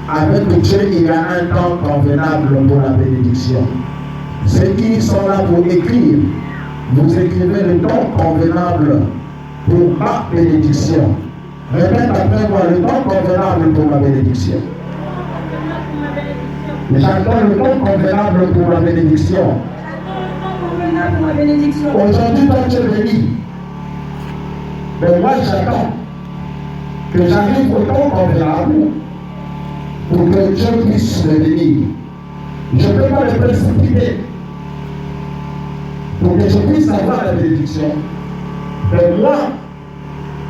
avec Dieu, il y a un temps convenable pour la bénédiction. Ceux qui sont là pour écrire, vous écrivez le temps convenable pour ma bénédiction. Répète après moi, le temps convenable pour ma bénédiction. J'attends le temps convenable pour ma bénédiction. Aujourd'hui, quand tu es béni, mais moi j'attends que j'arrive au temps convenable pour que Dieu puisse me bénir. Je ne peux pas me précipiter pour que je puisse avoir la bénédiction. Mais moi,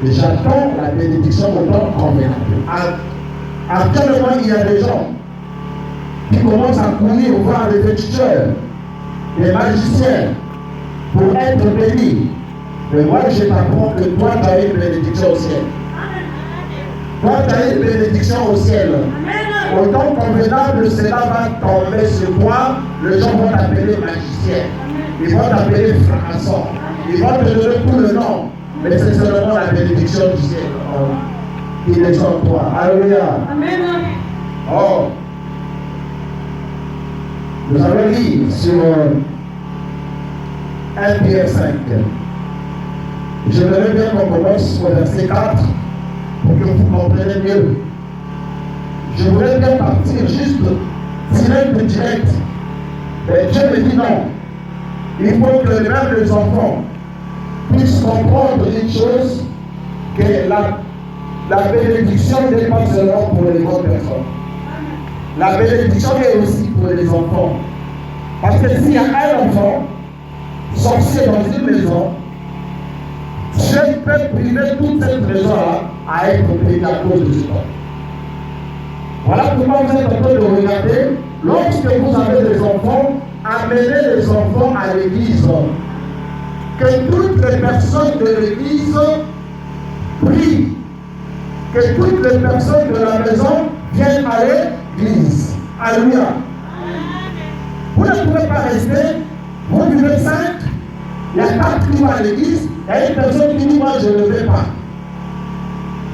j'attends la bénédiction au temps convenable. Actuellement, il y a des gens qui commencent à courir voir les féticheurs, les magiciens, pour être bénis. Mais moi, je t'apprends que toi, tu as une bénédiction au ciel. Toi, tu as une bénédiction au ciel. Au temps convenable, cela va tomber sur toi. Les gens vont t'appeler magicien. Ils vont t'appeler franc-maçon. Ils vont te donner tout le nom. Mais c'est seulement la bénédiction du ciel qui est sur toi. Alléluia. Amen. Oh. Nous allons lire sur 1 Pierre 5. J'aimerais bien qu'on commence au verset 4 pour que vous compreniez mieux. Je voudrais bien partir juste direct. Mais Dieu me dit non. Il faut que même les enfants puissent comprendre une chose, que la bénédiction n'est pas seulement pour les bonnes personnes. La bénédiction est aussi pour les enfants. Parce que s'il y a un enfant sorcier dans une maison, Dieu peut priver toute cette maison-là à être bénie à cause de ce temps. Voilà pourquoi vous êtes en train de regarder. Lorsque vous avez des enfants, amenez les enfants à l'église. Que toutes les personnes de l'église prient. Que toutes les personnes de la maison viennent à l'église. Alléluia. Vous ne pouvez pas rester, vous vivez 5, il y a 4 qui vont à l'église, il y a une personne qui dit moi je ne vais pas.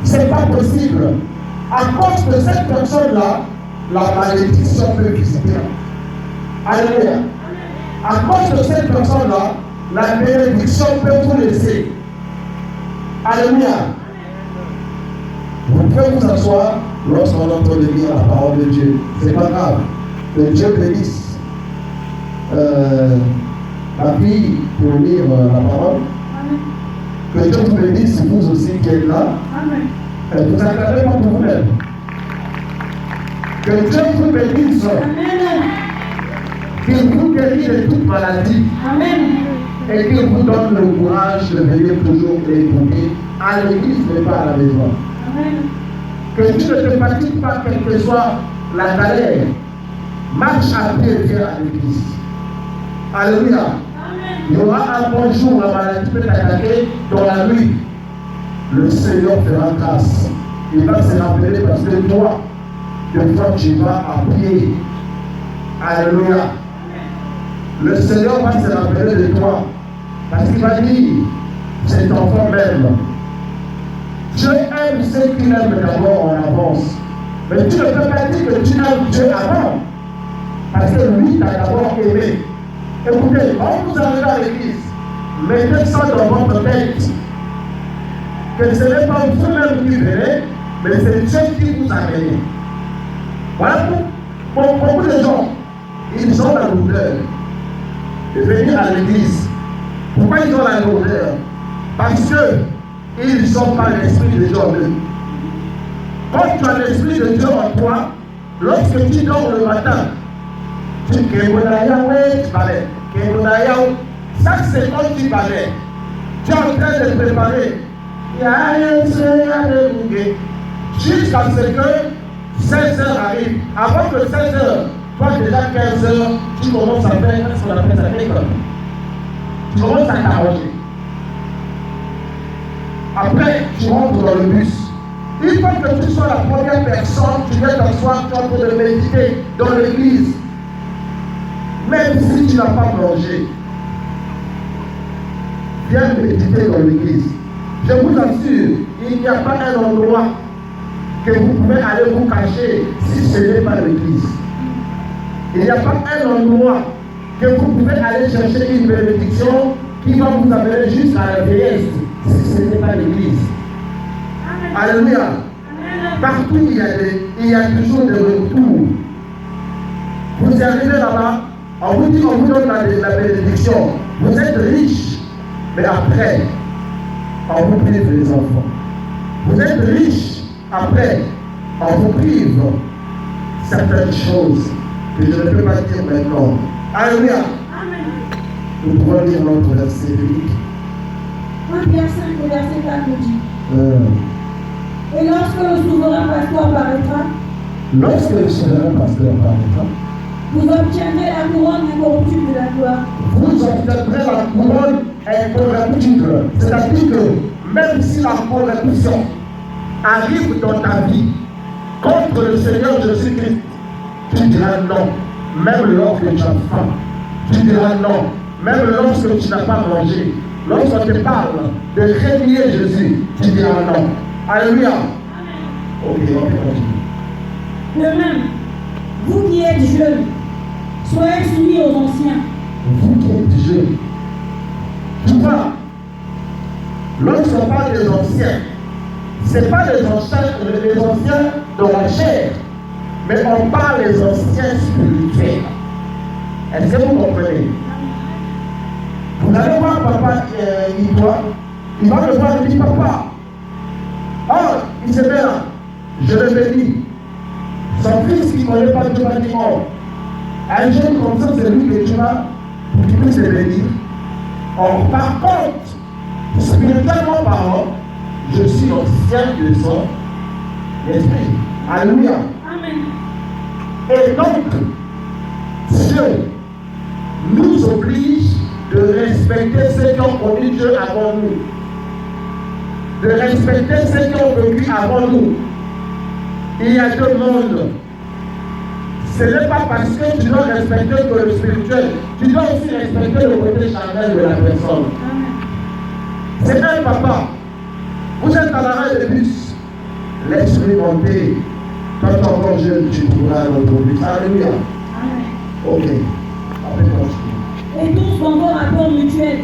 Ce n'est pas possible. À cause de cette personne-là, la malédiction peut visiter. Alléluia. À cause de cette personne-là, la bénédiction peut vous laisser. Alléluia. Vous pouvez vous asseoir lorsqu'on est en train de lire la parole de Dieu. Ce n'est pas grave. Que Dieu bénisse la fille pour lire la parole. Que Dieu vous bénisse, vous aussi qui êtes là. Et vous acclamez pas pour vous-même. Que Dieu vous bénisse. Qu'il vous guérisse de toute maladie. Et qu'il vous donne le courage de venir toujours écouter à l'église, mais pas à la maison. Que tu ne te fatigues pas, quelle que soit la galère. Marche à pied et viens à l'église. Alléluia. Il y aura un bon jour, la maladie peut t'attaquer dans la nuit. Le Seigneur fera grâce. Il va se rappeler parce que toi, des fois tu vas à pied. Alléluia. Le Seigneur va se rappeler de toi. Parce qu'il va dire, cet enfant m'aime. Dieu aime ceux qui l'aiment d'abord en avance. Mais tu ne peux pas dire que tu aimes Dieu avant. Parce que lui t'a d'abord aimé. Écoutez, quand vous arrivez à l'église, mettez ça dans votre tête. Que ce n'est pas vous-même qui venez, mais c'est Dieu qui vous a amené. Voilà pour beaucoup de gens, ils ont la lourdeur de venir à l'église. Pourquoi ils ont la lourdeur? Parce qu'ils n'ont pas l'esprit de Dieu en eux. Quand tu as l'esprit de Dieu en toi, lorsque tu dors le matin, tu parlais. Ça c'est quand tu parlais. Tu es en train de préparer. Jusqu'à ce que 16h arrive. Avant que 16h, toi déjà 15h, tu commences à faire ce qu'on appelle ça l'école. Tu commences à t'arranger. Après, tu rentres dans le bus. Il faut que tu sois la première personne, tu viens t'asseoir, tu es en train de méditer dans l'église. Même si tu n'as pas mangé, viens méditer dans l'église. Je vous assure, il n'y a pas un endroit que vous pouvez aller vous cacher si ce n'est pas l'église. Il n'y a pas un endroit que vous pouvez aller chercher une bénédiction qui va vous amener jusqu'à la vieillesse si ce n'est pas l'église. Alléluia. Partout il y a toujours des retours. Vous arrivez là-bas, on vous dit, on vous donne la bénédiction. Vous êtes riche, mais après, on vous prive les enfants. Vous êtes riche, après, on vous prive certaines choses que je ne peux pas dire maintenant. Alléluia. Nous pouvons lire notre verset 8. 1 Pierre 5, verset 4 nous dit. Et lorsque le souverain pasteur paraîtra, vous obtiendrez la couronne incorruptible de la gloire. Vous obtiendrez la couronne incorruptible. C'est-à-dire que même si la corruption arrive dans ta vie contre le Seigneur Jésus-Christ, tu diras non. Même lorsque tu as faim, tu diras non. Même lorsque tu n'as pas mangé, lorsqu'on te parle de renier Jésus, tu diras non. Alléluia. Ok, on peut continuer. De même, vous qui êtes jeunes, soyez soumis aux anciens. Vous qui êtes jeunes. Tu vois, lorsqu'on parle des anciens, ce n'est pas les anciens de la chair, mais on parle des anciens spirituels. Est-ce que vous comprenez? Vous allez voir papa, il va me voir et dire, papa, oh, il se met là, je le bénis. Son fils qui ne connaît pas Dieu va dire, oh, un jeune comme ça, c'est lui que tu vas, pour qu'il puisse se bénir. Or, par contre, spirituellement parlant, je suis l'ancien de son esprit. Alléluia. Amen. Et donc, Dieu nous oblige de respecter ceux qui ont connu Dieu avant nous. De respecter ceux qui ont vécu avant nous. Il y a deux mondes. Ce n'est pas parce que tu dois respecter que le spirituel, tu dois aussi respecter le côté charnel de la personne. C'est un papa. Vous êtes à l'arrêt de bus. Laisse-lui monter. Quand tu es encore jeune, tu pourras l'autobus. Alléluia. Ok. Après, continue. Et tous dans vos rapports mutuels,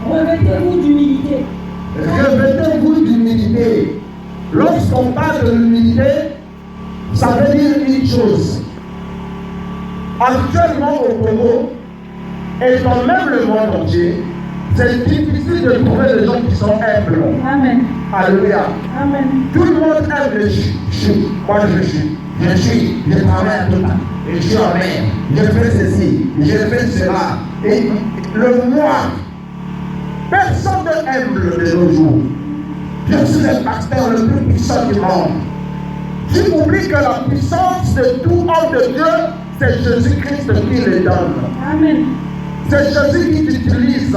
revêtez-vous d'humilité. Revêtez-vous d'humilité. Lorsqu'on parle de l'humilité, ça veut dire une chose. Actuellement au Congo, et dans même le monde entier, c'est difficile de trouver des gens qui sont humbles. Amen. Alléluia. Amen. Tout le monde aime le chou. Moi je travaille tout le temps. Je suis en mer. Je fais ceci. Je fais cela. Et le moi, personne ne humble de nos jours. Je suis le pasteur le plus puissant du monde. Tu oublies que la puissance de tout homme de Dieu, c'est Jésus-Christ qui les donne. Amen. C'est Jésus qui t'utilise.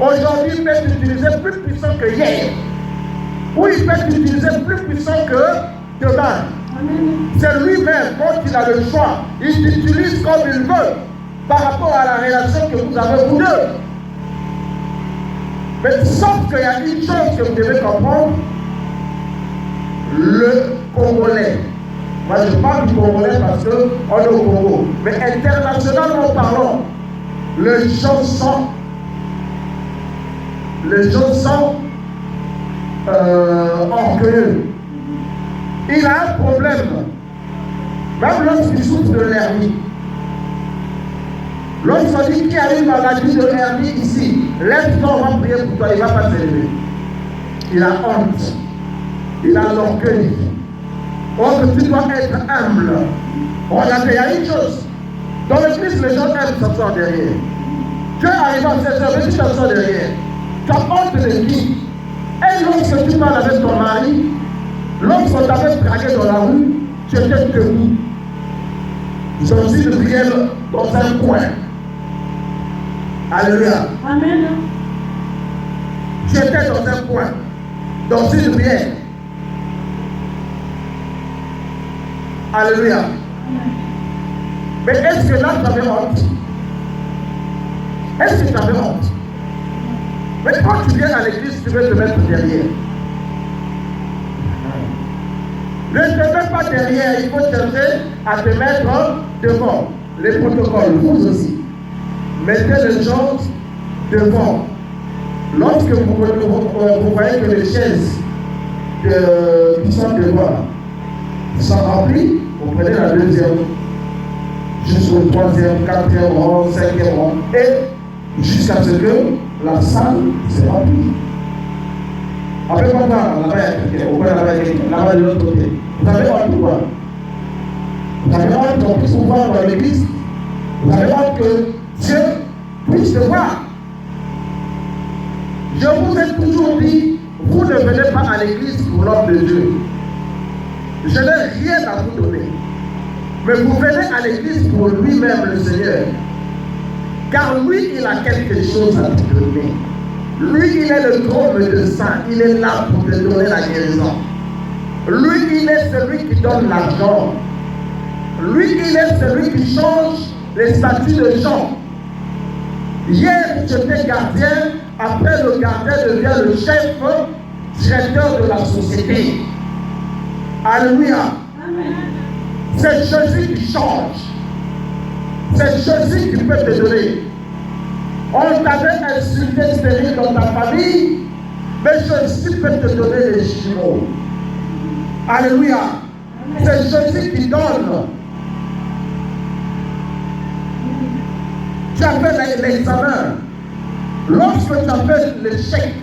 Aujourd'hui, il peut t'utiliser plus puissant que hier. Ou il peut t'utiliser plus puissant que demain. C'est lui-même, quand il a le choix, il t'utilise comme il veut par rapport à la relation que vous avez vous deux. Mais sauf qu'il y a une chose que vous devez comprendre, le Congolais. Moi je parle du Congolais parce qu'on est au Congo. Mais internationalement parlant, les gens sont orgueilleux. Il a un problème. Même lorsqu'il souffre de l'hernie. Lorsqu'on dit qu'il y a une maladie de hernie ici, lève-toi, on va prier pour toi, il ne va pas s'élever. Il a honte. Il a l'orgueil. Or que tu dois être humble. Regardez, il y a une chose. Dans l'église, les gens aiment s'asseoir derrière. Tu es arrivé à 16h, mais tu t'assois derrière. Tu as honte de qui? Et lorsque tu parles avec ton mari, lorsqu'on t'avait dragué dans la rue, tu étais debout. Dans une prière dans un coin. Alléluia. Amen. Tu étais dans un coin, dans une prière. Alléluia. Mais est-ce que là tu avais honte? Est-ce que tu avais honte? Mais quand tu viens à l'église, tu veux te mettre derrière. Ne te mets pas derrière, il faut chercher à te mettre devant. Les protocoles, vous aussi. Mettez les gens devant. Lorsque vous voyez que les chaises qui sont devant sont remplies, vous prenez la deuxième, jusqu'au troisième, quatrième rang, cinquième rang, et jusqu'à ce que la salle se remplit. Après, on va là-bas, il y a quelqu'un, là-bas de l'autre côté. Vous avez honte ou quoi? Vous avez honte qu'on puisse vous voir dans l'église? Vous avez honte que Dieu puisse te voir? Je vous ai toujours dit, vous ne venez pas à l'église pour l'homme de Dieu. Je n'ai rien à vous donner. Mais vous venez à l'église pour lui-même, le Seigneur. Car lui, il a quelque chose à te donner. Lui, il est le trône de sang. Il est là pour te donner la guérison. Lui, il est celui qui donne l'argent. Lui, il est celui qui change les statuts de gens. Hier, j'étais gardien. Après, le gardien devient le chef directeur de la société. Alléluia. C'est Jésus qui change. C'est Jésus qui peut te donner. On t'avait insulté stérile dans ta famille, mais Jésus peut te donner les jumeaux. Alléluia. C'est Jésus qui donne. Tu as fait l'examen. Lorsque tu as fait l'échec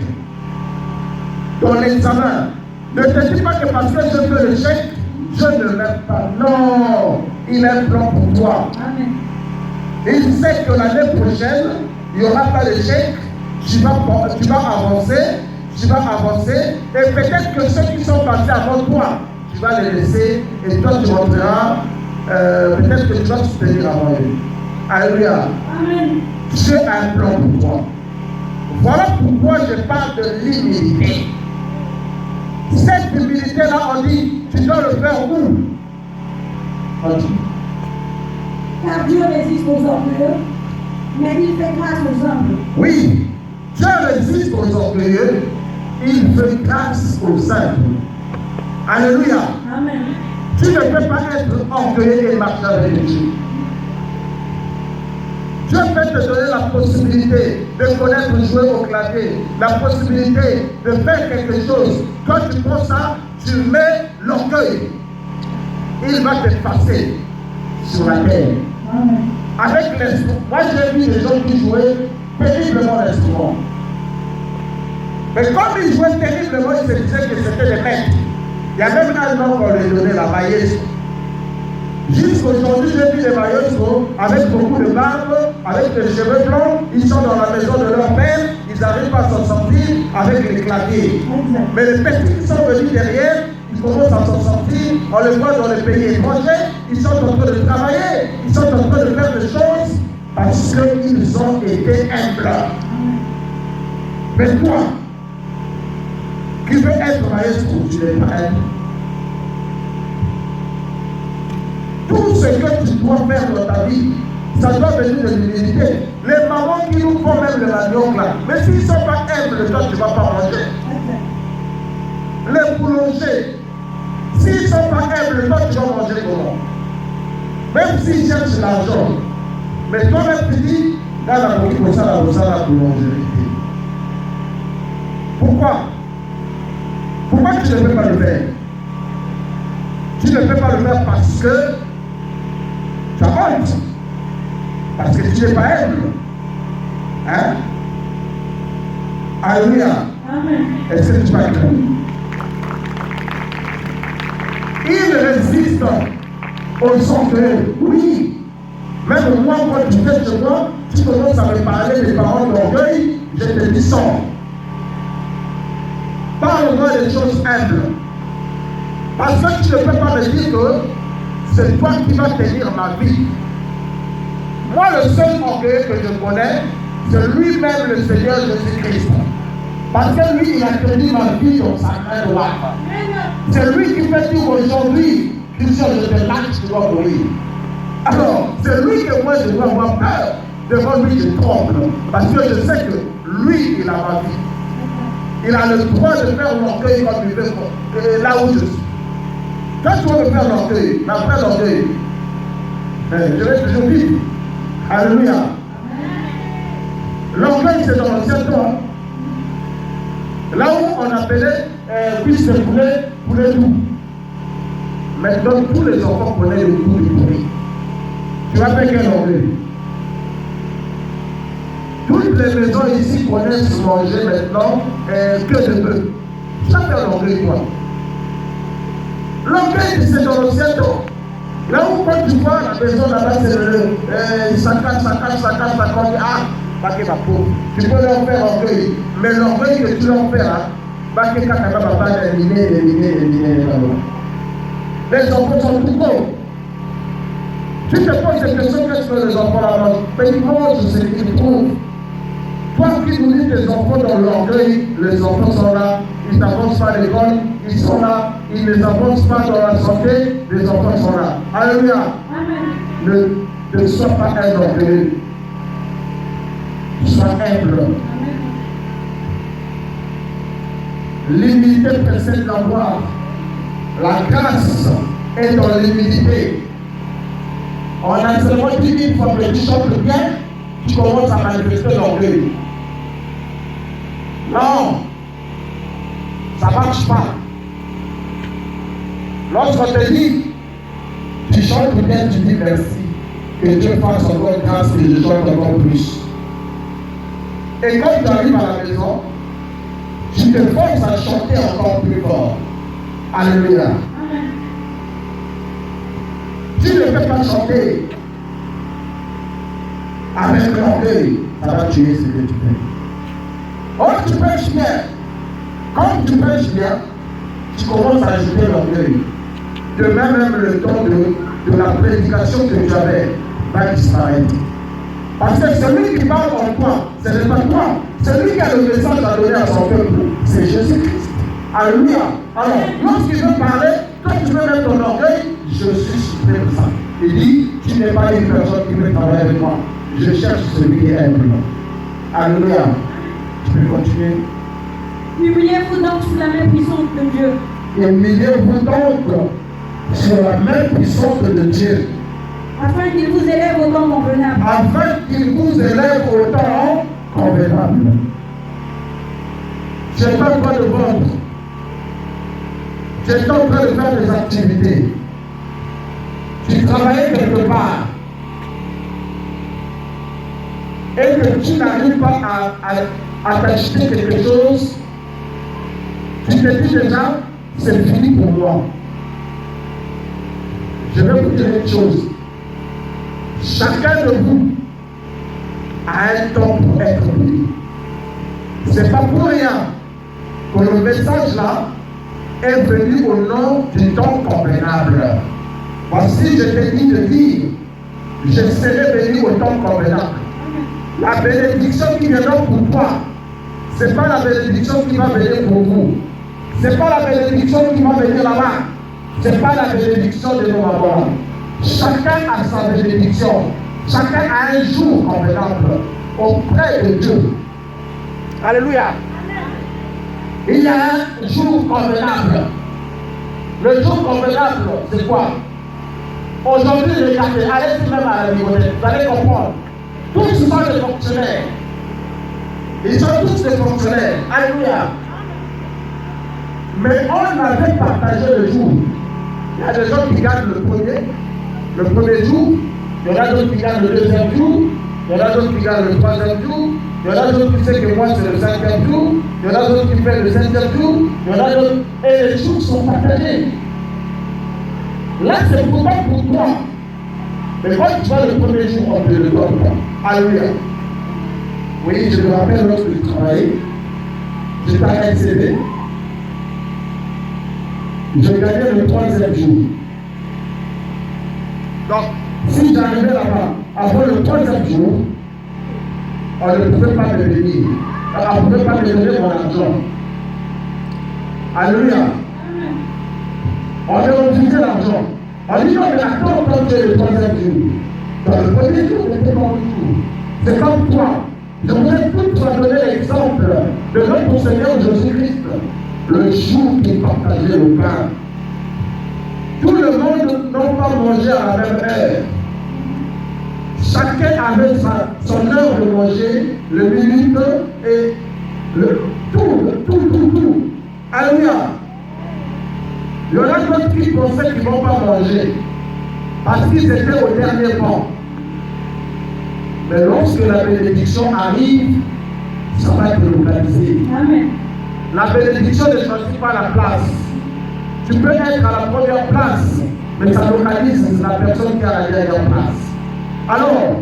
dans l'examen, ne te dis pas que parce que je fais l'échec, je ne m'aime pas. Non, il a un plan pour toi. Amen. Il sait que l'année prochaine, il n'y aura pas d'échec. Tu vas avancer, et peut-être que ceux qui sont passés avant toi, tu vas les laisser, et toi tu rentreras, peut-être que tu vas te soutenir avant eux. Alléluia. Amen. Dieu a un plan pour toi. Voilà pourquoi je parle de l'humilité. Cette humilité-là, on dit, tu dois le faire où? On dit. Car Dieu résiste aux orgueilleux, mais il fait grâce aux humbles. Oui, Dieu résiste aux orgueilleux, il fait grâce aux humbles. Alléluia. Amen. Tu ne peux pas être orgueilleux et marcher avec Dieu. Dieu peut te donner la possibilité de connaître jouer au clavier, la possibilité de faire quelque chose. Quand tu prends ça, tu mets l'orgueil. Il va t'effacer sur la terre. Amen. Avec l'instrument. Moi j'ai vu des gens qui jouaient terriblement l'instrument. Mais comme ils jouaient terriblement, ils se disaient que c'était des maîtres. Il y a même un nom qu'on leur donnait, la maïs. Jusqu'aujourd'hui, j'ai vu des maïs avec beaucoup de barbe, avec des cheveux blancs. Ils sont dans la maison de leur père, ils n'arrivent pas à s'en sortir avec les claviers. Mais les petits qui sont venus derrière, ils commencent à s'en sortir. On les voit dans les pays étrangers, ils sont en train de travailler, ils sont en train de faire des choses parce qu'ils ont été humbles. Mais toi, qui veux être maestro, tu n'es pas humble. Tout ce que tu dois faire dans ta vie, ça doit venir de l'humilité. Les mamans qui nous font même le manioc là, mais s'ils ne sont pas humbles, toi tu ne vas pas manger. Les boulangers, s'ils ne sont pas humbles, toi tu vas manger comment? Même s'ils cherchent l'argent. Mais toi-même tu dis, dans la boulangerie. Pourquoi? Pourquoi tu ne peux pas le faire? Tu ne peux pas le faire parce que tu as honte. Parce que tu n'es pas humble. Hein? Alléluia. Amen. Est-ce que tu vas clair? Il résiste aux orgueilleux. Oui. Même moi, quand tu fais chez moi, tu commences à me parler des paroles d'orgueil, je te dis sans. Parle-moi des choses humbles. Parce que tu ne peux pas me dire que c'est toi qui vas tenir ma vie. Moi, le seul orgueil que je connais, c'est lui-même le Seigneur Jésus-Christ. Parce que lui, il a tenu ma vie dans sa main droite. C'est lui qui fait dire aujourd'hui, Christian, je te lâche, tu dois mourir. Alors, c'est lui que moi, je dois avoir peur. Devant lui, je tremble. Parce que je sais que lui, il a ma vie. Il a le droit de faire l'orgueil comme il veut, là où je suis. Quand tu vas me faire l'orgueil, mais après l'orgueil, je vais toujours vivre. Alléluia. L'orgueil, c'est dans l'ancien temps. Là où on appelait cuisse de poulet doux. Maintenant, tous les enfants connaissent le goût du poulet. Tu vas faire quel orgueil? Toutes les maisons ici connaissent manger maintenant que de bœuf. Ça fait l'orgueil, quoi. L'orgueil, c'est dans l'ancien temps. Là où quand tu vois la maison là-bas, c'est ça cache, ah, pas que ma pauvre. Tu peux leur faire orgueil. Mais l'orgueil que tu leur fais, pas que quand tu vas pas éliminer. Les enfants sont tout gros. Tu te poses des questions, qu'est-ce que les enfants là-bas? Mais ils mangent ce qu'ils trouvent. Toi qui nous dis tes enfants dans l'orgueil, les enfants sont là, ils n'avancent pas à l'école, ils sont là, ils ne avancent pas dans la santé, les enfants sont là. Alléluia. Ne sois pas un orgueilleux. Sois humble. L'humilité précède la gloire. La grâce est dans l'humilité. On a seulement dit une fois que tu chantes bien, tu commences à manifester l'orgueil. Non, ça ne marche pas. Lorsqu'on te dit, tu chantes bien, tu dis merci. Que Dieu fasse encore grâce que je chante encore plus. Et quand tu arrives à la maison, tu te forces à chanter encore plus fort. Alléluia. Tu ne peux pas chanter avec l'orgueil, ça va tuer ce que tu fais. Or, tu prêches bien. Quand tu prêches bien, tu commences à ajouter l'orgueil. Demain même, le temps de la prédication que tu avais va disparaître. Parce que celui qui parle en toi, ce n'est pas toi. Celui qui a le message à donner à son peuple, c'est Jésus-Christ. Alléluia. Alors, lorsqu'il veut parler, toi tu veux mettre ton orgueil, je suis suprême ça. Il dit, tu n'es pas une personne qui veut travailler avec moi. Je cherche celui qui est humble. Alléluia. Tu peux continuer. Humiliez-vous donc sous la main puissante de Dieu. Humiliez-vous donc sur la main puissante de Dieu. Afin qu'il vous élève au temps convenable. Afin qu'il vous élève au temps convenable. Tu es en train de vendre. Tu es en train de faire des activités. Tu travaillais quelque part. Et que tu n'arrives pas à t'acheter quelque chose, tu te dis déjà, c'est fini pour moi. Je vais vous dire une chose. Chacun de vous a un temps pour être pris. Ce n'est pas pour rien que le message là est venu au nom du temps convenable. Voici, je t'ai dit de dire, je serai venu au temps convenable. La bénédiction qui viendra pour toi, ce n'est pas la bénédiction qui va venir pour vous. Ce n'est pas la bénédiction qui va venir là-bas. Ce n'est pas la bénédiction de nos mamans. Chacun a sa bénédiction. Chacun a un jour convenable auprès de Dieu. Alléluia. Il y a un jour convenable. Le jour convenable, c'est quoi? Aujourd'hui, regardez, allez même à la bibliothèque, vous allez comprendre. Tous sont des fonctionnaires. Ils sont tous des fonctionnaires. Alléluia. Mais on avait partagé le jour. Il y a des gens qui gagnent le premier jour. Il y en a d'autres qui gagnent le deuxième jour. Il y en a d'autres qui gagnent le troisième jour. Il y en a d'autres qui savent que moi c'est le cinquième jour. Il y en a d'autres qui font le septième jour. Il y en a d'autres. Et les jours sont partagés. Là c'est pourtant pour toi. Mais quand tu vois le premier jour, on te le donne pas. Alléluia. Oui, je me rappelle lorsque je travaillais. J'étais à NCB. Je gagnais le troisième jour. Donc, si j'arrivais là-bas, avant le troisième jour, on ne pouvait pas me bénir. On ne pouvait pas me donner mon argent. Alléluia. On me refusait l'argent. On dit non, mais attends quand tu es le troisième jour. Dans le premier jour, c'était mon jour. C'est comme toi. Je voudrais toutefois donner l'exemple de notre Seigneur Jésus-Christ. Le jour qu'il partageait le pain. Tout le monde n'a pas mangé à la même heure. Chacun avait son heure de manger, le minute et tout. Alléluia. Il y en a d'autres qui pensaient qu'ils ne vont pas manger parce qu'ils étaient au dernier banc. Mais lorsque la bénédiction arrive, ça va être localisé. Amen. La bénédiction ne choisit pas la place. Tu peux être à la première place, mais ça localise la personne qui est à la dernière place. Alors,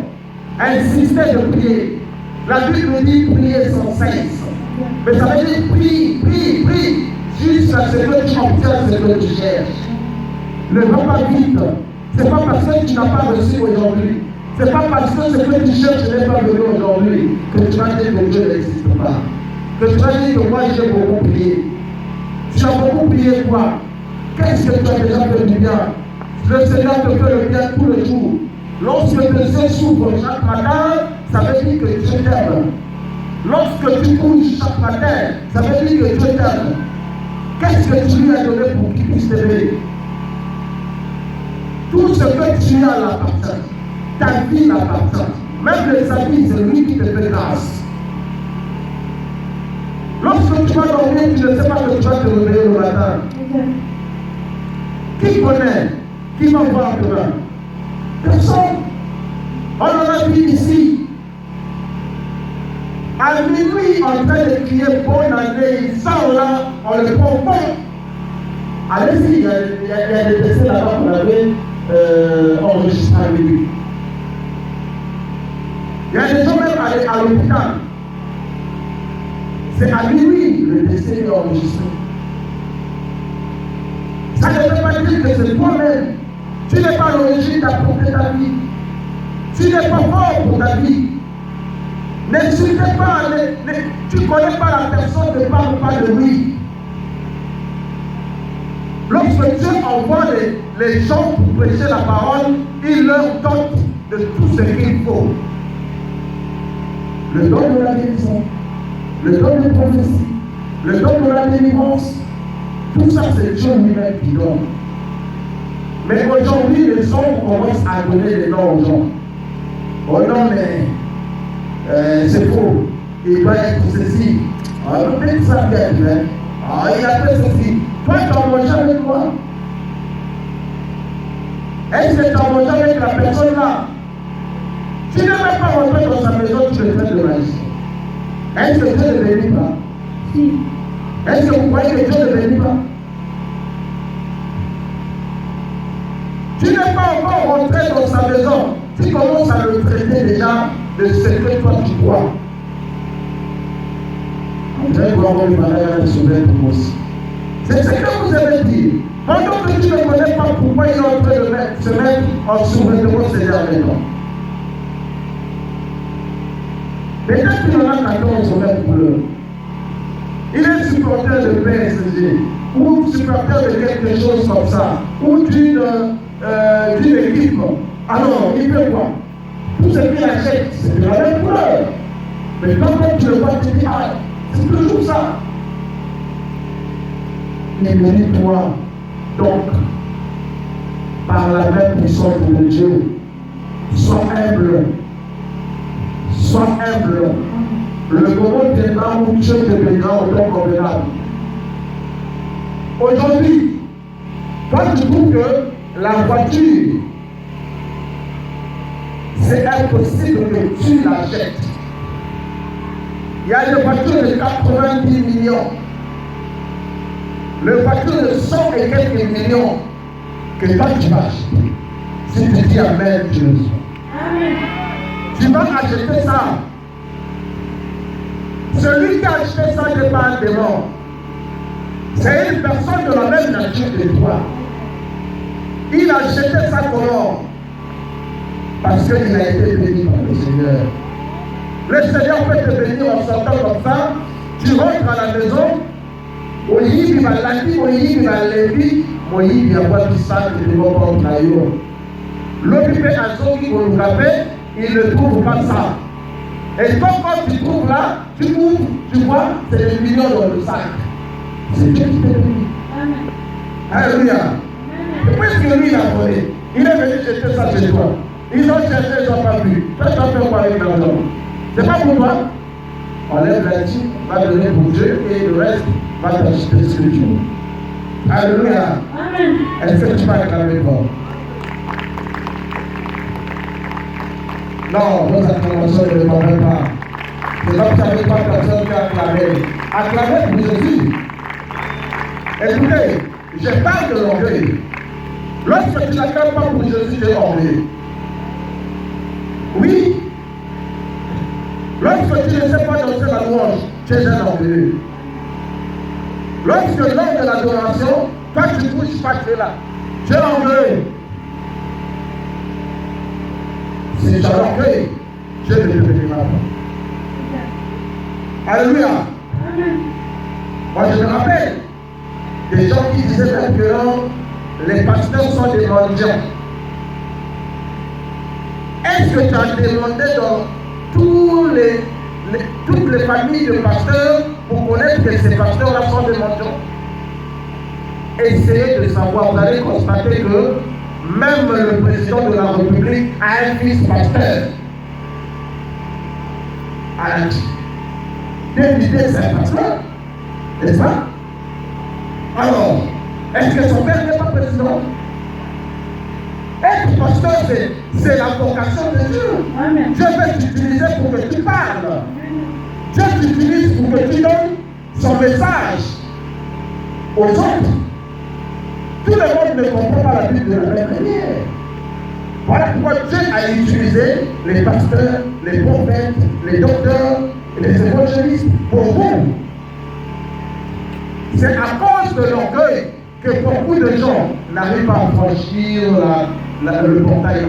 insistez de prier. La Bible dit prier sans cesse. Mais ça veut dire prie, jusqu'à ce que tu obtiennes ce que tu cherches. Ne va pas vite. Ce n'est pas parce que tu n'as pas reçu aujourd'hui. Ce n'est pas parce que ce que tu cherches n'est pas venu aujourd'hui que tu vas dire que Dieu n'existe pas. Que tu vas dire que moi j'ai beaucoup prié. Tu as beaucoup prié quoi? Qu'est-ce que tu as déjà fait du bien? Le Seigneur te fait le bien tous les jours. Lorsque tes yeux s'ouvrent chaque matin, ça veut dire que Dieu t'aime. Lorsque tu couches chaque matin, ça veut dire que Dieu t'aime. Qu'est-ce que tu lui as donné pour qu'il puisse t'aimer? Tout ce que tu as l'appartient. Ta vie l'appartient. Même les amis, c'est lui qui te fait grâce. Lorsque tu vas dormir, tu ne sais pas que tu vas te réveiller le matin. Qui connaît? Qui va voir demain? Personne. On en a vu ici. À minuit, en train de crier bonne année, il sort là, on le prend pas. Allez-y, il y a des décès là-bas qu'on avait enregistrés à minuit. Il y a des gens même allés à l'hôpital. C'est à minuit le décès est enregistré. Ça ne veut pas dire que c'est toi-même. Tu n'es pas à l'origine d'apporter ta vie. Tu n'es pas fort pour ta vie. N'insultez pas, tu ne connais pas la personne, ne parle pas de lui. Lorsque Dieu envoie les gens pour prêcher la parole, il leur donne de tout ce qu'il faut. Le don de la guérison, le don de prophétie, le don de la délivrance, tout ça c'est Dieu lui-même qui donne. Mais aujourd'hui, les hommes commencent à donner des noms aux gens. Oh non, mais c'est faux. Il va être ceci. Ah, peut-être ça vient, hein. Ah, il a fait ceci. Toi, tu as mangé avec moi. Est-ce que tu as mangé avec la personne là? Tu n'es même pas rentré dans sa maison, tu le fais de magie. Est-ce que Dieu ne bénit pas? Si. Est-ce que vous croyez que Dieu ne bénit pas? Tu n'es pas encore rentré dans sa maison. Tu commences à le traiter déjà de ce que toi tu crois. Je vais voir le malade sauver pour moi aussi. C'est ce que vous avez dit. Pendant que tu ne connais pas pourquoi il est en train de se mettre en souveraineté ces derniers temps. Peut-être qu'il en a 14 au même couleur. Il est supporter de PSG ou supporter de quelque chose comme ça, ou d'une équipe. Alors, il fait quoi? Tout ce qu'il achète, c'est de la même couleur. Mais quand tu le vois, tu dis, ah, c'est toujours ça. Émérite-toi donc par la même puissance de Dieu. Sois humble. Sois humble. Le moment viendra où Dieu te bénira au temps convenable. Aujourd'hui, toi tu trouves que la voiture, c'est impossible que tu l'achètes. Il y a des voitures de 90 millions. Les voitures de 100 et quelques millions que toi tu vas acheter. Si tu dis Amen, tu le sois. Amen. Tu vas acheter ça. Celui qui a acheté ça n'est pas un démon. C'est une personne de la même nature que toi. Il a acheté ça comment? Parce qu'il a été béni par le Seigneur. Le Seigneur peut te bénir en sortant comme ça. Tu rentres à la maison. Oyibi balaki, oyibi balebi, oyibi avoir du sac de mon naïo. L'occupé à Zogi au Lugapé, il ne trouve pas ça. Et quand tu trouves là, tu ouvres, tu vois, c'est des millions dans le sac. C'est Dieu qui te bénit. Alléluia. puisque lui il a volé, il est venu jeter ça chez toi. Ils ont cherché, ils n'ont pas pu. Toi, tu as fait quoi avec l'argent? C'est pas pour toi. Enlève la dîme, va donner pour Dieu et le reste va t'acheter ce que tu veux. Alléluia. Amen. Est-ce que tu vas acclamer fort? Non, nos acclamations ne dépendent pas. C'est comme ça que pas personne qui a acclamé. Acclamez pour Jésus. Écoutez, je parle de l'orgueil. Lorsque tu n'acclames pas pour Jésus, tu es orgueilleux. Oui. Lorsque tu ne sais pas danser la louange, tu es un orgueilleux. Lorsque lors de l'adoration, toi tu ne bouges pas, tu es là. Tu es orgueilleux. Si tu as l'orgueil, Dieu ne te bénira pas. Alléluia. Moi je me rappelle des gens qui disaient même que les pasteurs sont des mendiants. Est-ce que tu as demandé dans toutes les familles de pasteurs pour connaître que ces pasteurs-là sont des mendiants? Essayez de savoir, vous allez constater que même le président de la République a un fils pasteur. David, c'est un pasteur, n'est-ce pas? Alors, est-ce que son père n'est pas président? Être pasteur, c'est la vocation de Dieu. Amen. Dieu veut t'utiliser pour que tu parles. Dieu t'utilise pour que tu donnes son message aux autres. Tout le monde ne comprend pas la Bible de la même manière. Voilà pourquoi Dieu a utilisé les pasteurs, les prophètes, les docteurs et les évangélistes pour vous. C'est à cause de l'orgueil que beaucoup de gens n'arrivent pas à franchir le portail.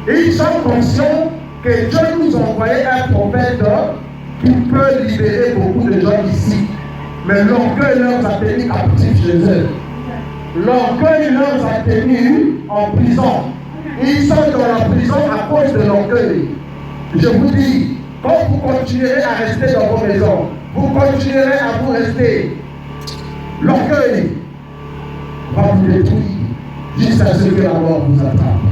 Et ils sont conscients que Dieu nous a envoyé un prophète qui peut libérer beaucoup de gens ici. Mais l'orgueil leur a tenu captifs chez eux. L'orgueil leur a tenu en prison. Ils sont dans la prison à cause de l'orgueil. Je vous dis, quand vous continuerez à rester dans vos maisons, vous continuerez à vous rester. L'orgueil va vous détruire jusqu'à ce que la mort vous attrape.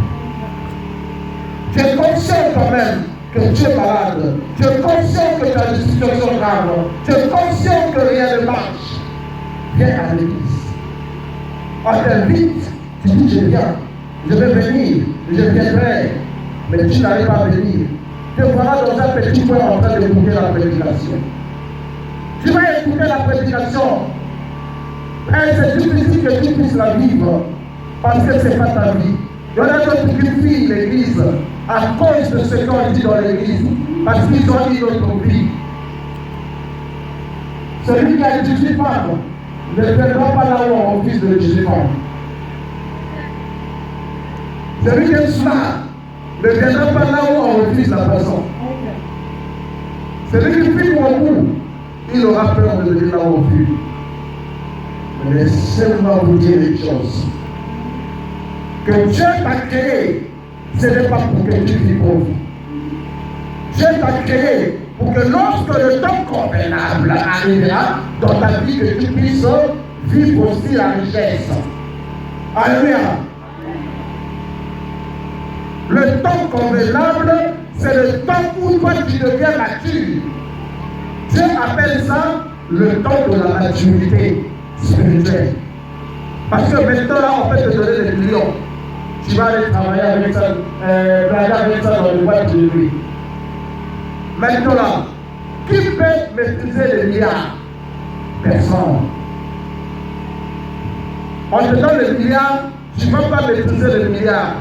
Tu es conscient quand même que tu es malade. Tu es conscient que tu as une situation grave. Tu es conscient que rien ne marche. Viens à l'église. On t'invite, tu dis je viens, je vais venir, je viendrai, mais tu n'arrives pas à venir. Te voilà dans un petit coin en train d'écouter la prédication. Tu vas écouter la prédication. Et c'est difficile que tu puisses la vivre parce que ce n'est pas ta vie. Il y en a d'autres qui fuient l'église à cause de ce qu'on dit dans l'église parce qu'ils ont eu notre vie. Celui qui a 18 femmes ne viendra pas là où on refuse de 18 femmes. Celui qui est cela ne viendra pas là où on refuse la personne. Celui qui fuit beaucoup, il aura peur de venir là où on fuit. Mais laissez-moi vous dire une chose. Que Dieu t'a créé, ce n'est pas pour que tu vis pauvre. Dieu t'a créé pour que lorsque le temps convenable arrivera dans ta vie, que tu puisses vivre aussi la richesse. Alléluia. Le temps convenable, c'est le temps où toi tu deviens mature. Dieu appelle ça le temps de la maturité spirituelle. Parce que maintenant là, on peut te donner des millions. Tu vas aller travailler avec ça, avec ça dans le boîte de nuit. Maintenant là, qui peut maîtriser les milliards? Personne. On te donne les milliards, tu ne peux pas maîtriser les milliards.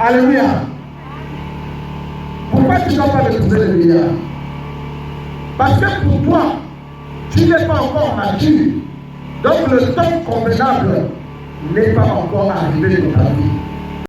Alléluia. Pourquoi tu ne dois pas maîtriser les milliards? Parce que pour toi, tu n'es pas encore mature. Donc le temps convenable n'est pas encore arrivé dans ta vie.